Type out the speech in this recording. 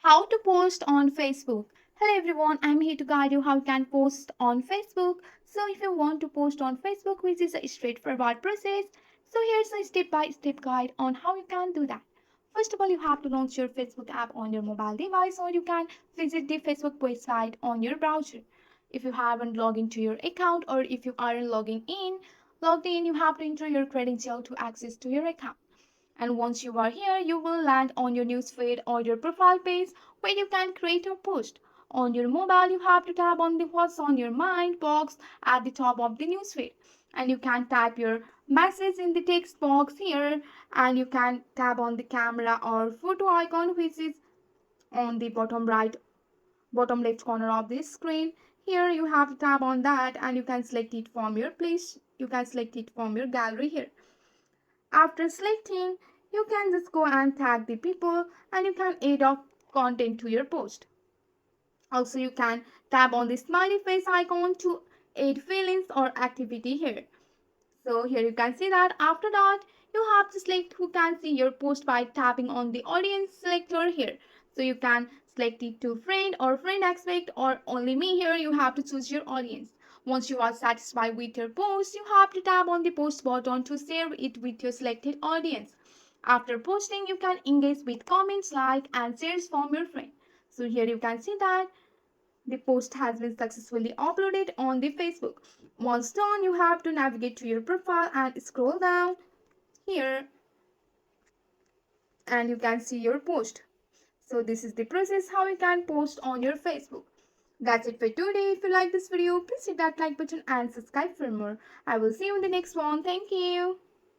How to post on Facebook. Hello everyone, I'm here to guide you how you can post on Facebook. So if you want to post on Facebook, which is a straightforward process, so here's a step-by-step guide on how you can do that. First of all, you have to launch your Facebook app on your mobile device, or you can visit the Facebook website on your browser. If you haven't logged into your account, or if you aren't logged in, you have to enter your credential to access to your account. And once you are here, you will land on your newsfeed or your profile page where you can create a post. On your mobile, you have to tap on the What's on Your Mind box at the top of the newsfeed. And you can type your message in the text box here, and you can tap on the camera or photo icon which is on the bottom left corner of this screen. Here you have to tap on that, and you can select it from your place. You can select it from your gallery here. After selecting, you can just go and tag the people, and you can add a content to your post. Also, you can tap on the smiley face icon to add feelings or activity here. So here you can see that after that, you have to select who can see your post by tapping on the audience selector here. So you can select it to friend or friend expect or only me here. You have to choose your audience. Once you are satisfied with your post, you have to tap on the post button to share it with your selected audience. After posting, you can engage with comments, like and shares from your friend. So here you can see that the post has been successfully uploaded on the Facebook. Once done, you have to navigate to your profile and scroll down here, and you can see your post. So this is the process how you can post on your Facebook. That's it for today. If you like this video, please hit that like button and subscribe for more. I will see you in the next one. Thank you.